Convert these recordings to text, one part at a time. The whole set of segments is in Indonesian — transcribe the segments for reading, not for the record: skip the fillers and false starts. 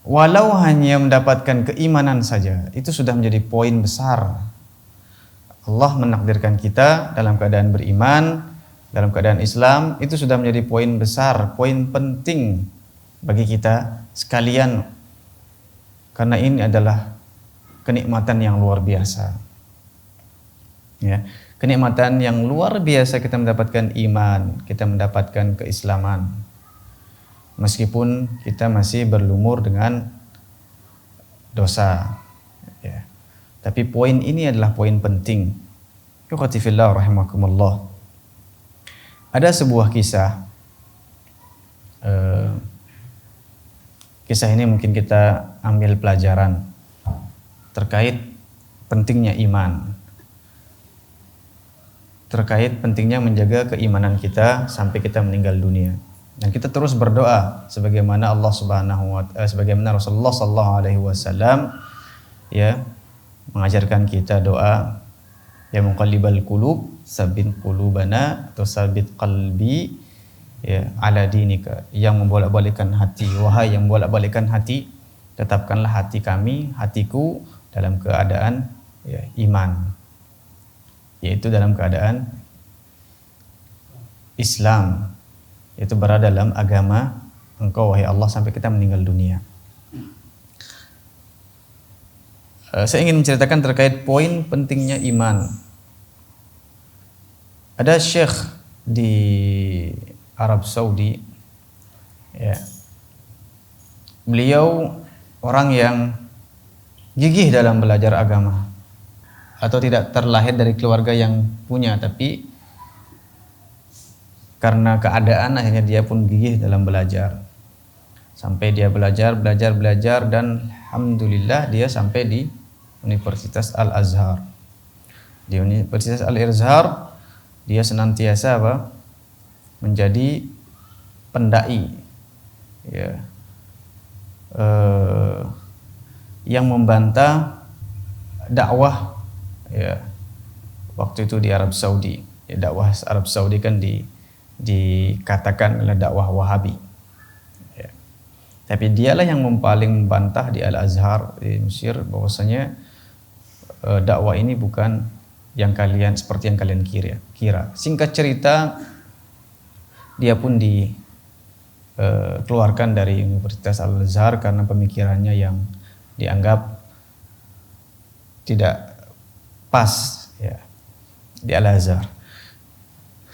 walau hanya mendapatkan keimanan saja, itu sudah menjadi poin besar. Allah menakdirkan kita dalam keadaan beriman, dalam keadaan Islam, itu sudah menjadi poin besar, poin penting bagi kita sekalian, karena ini adalah kenikmatan yang luar biasa. Ya, kenikmatan yang luar biasa kita mendapatkan iman, kita mendapatkan keislaman. Meskipun kita masih berlumur dengan dosa. Ya. Tapi poin ini adalah poin penting. Ikhwati fillah rahimakumullah. Ada sebuah kisah. Kisah ini mungkin kita ambil pelajaran terkait pentingnya iman, terkait pentingnya menjaga keimanan kita sampai kita meninggal dunia. Dan kita terus berdoa sebagaimana sebagaimana Rasulullah sallallahu alaihi wasallam ya mengajarkan kita doa, ya muqallibal qulub sabbit qulubana atau sabbit qalbi ya ala dinika, yang membolak-balikkan hati, wahai yang membolak-balikkan hati, tetapkanlah hatiku dalam keadaan ya iman, yaitu dalam keadaan Islam, yaitu berada dalam agama Engkau wahai Allah sampai kita meninggal dunia. Saya ingin menceritakan terkait poin pentingnya iman. Ada syekh di Arab Saudi, ya. Beliau orang yang gigih dalam belajar agama, atau tidak terlahir dari keluarga yang punya, tapi karena keadaan akhirnya dia pun gigih dalam belajar. Sampai dia belajar dan alhamdulillah dia sampai di Universitas Al-Azhar. Di Universitas Al-Azhar dia senantiasa menjadi pendai, ya, yang membantah dakwah, ya, waktu itu di Arab Saudi. Ya, dakwah Arab Saudi kan dikatakan adalah dakwah Wahabi. Ya. Tapi dialah yang paling membantah di Al-Azhar di Mesir bahwasanya dakwah ini bukan yang seperti yang kalian kira. Singkat cerita, dia pun dikeluarkan dari Universitas Al-Azhar karena pemikirannya yang dianggap tidak pas, ya, di Al-Azhar.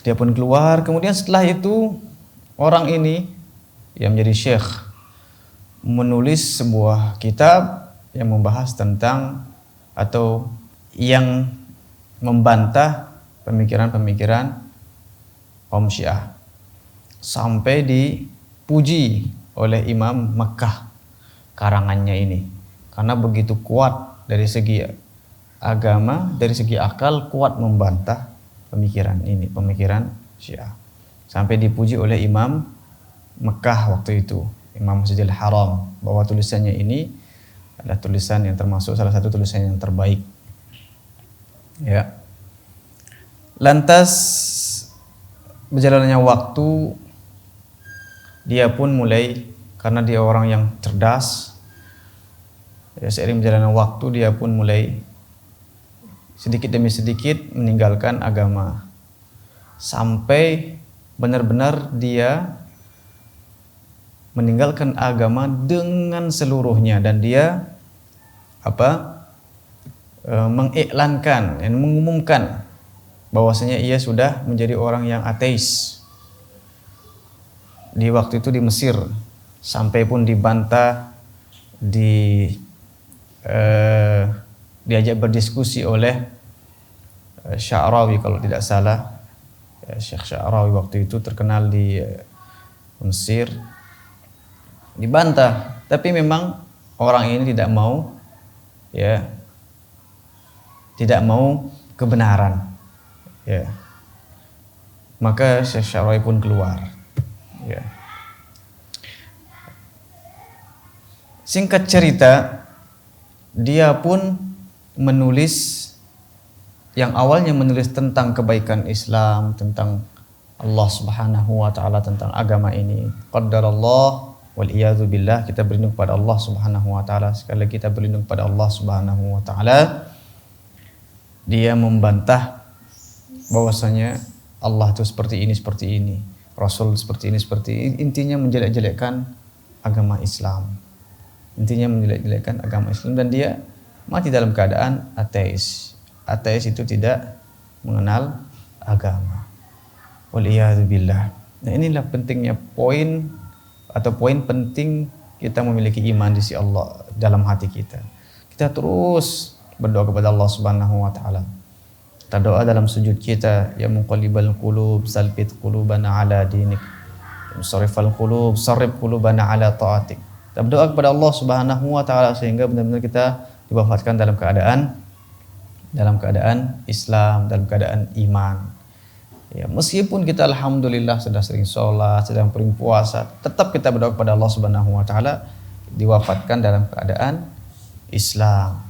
Dia pun keluar. Kemudian setelah itu orang ini yang menjadi syekh menulis sebuah kitab yang membahas tentang atau yang membantah pemikiran-pemikiran kaum Syiah, sampai dipuji oleh Imam Makkah karangannya ini karena begitu kuat dari segi agama, dari segi akal, kuat membantah pemikiran Syiah, sampai dipuji oleh Imam Mekah waktu itu, Imam Masjidil Haram, bahwa tulisannya ini adalah tulisan yang termasuk salah satu tulisan yang terbaik. Ya. Lantas berjalannya waktu, dia pun mulai, karena dia orang yang cerdas, ya, seiring berjalannya waktu dia pun mulai sedikit demi sedikit meninggalkan agama, sampai benar-benar dia meninggalkan agama dengan seluruhnya, dan dia mengiklankan dan mengumumkan bahwasanya ia sudah menjadi orang yang ateis. Di waktu itu di Mesir, sampai pun dibantah, diajak berdiskusi oleh Sya'rawi kalau tidak salah. Syekh Sya'rawi waktu itu terkenal di Mesir. Dibantah, tapi memang orang ini tidak mau, ya, tidak mau kebenaran, ya. Maka Syekh Sya'rawi pun keluar, ya. Singkat cerita, dia pun menulis, yang awalnya menulis tentang kebaikan Islam, tentang Allah Subhanahu wa taala, tentang agama ini. Qaddarallah Wal iyadzu billah, kita berlindung kepada Allah Subhanahu wa taala. Sekali lagi kita berlindung kepada Allah Subhanahu wa taala. Dia membantah bahwasanya Allah itu seperti ini, Rasul seperti ini. Intinya menjelek-jelekkan agama Islam. Intinya menjelek-jelekkan agama Islam, dan dia mati dalam keadaan ateis. Ateis itu tidak mengenal agama. Wal iyadzu billah. Nah, inilah pentingnya poin penting kita memiliki iman di sisi Allah dalam hati kita. Kita terus berdoa kepada Allah Subhanahu wa taala. Kita doa dalam sujud kita, ya muqallibal qulub, tsabbit qulubana ala dinik. Ya musarrifal qulub, sarrif qulubana ala taatik. Kita berdoa kepada Allah Subhanahu wa taala sehingga benar-benar kita diwafatkan dalam keadaan Islam, dalam keadaan iman. Ya, meskipun kita alhamdulillah sudah sering sholat, sedang sering puasa, tetap kita berdoa kepada Allah Subhanahu wa taala diwafatkan dalam keadaan Islam.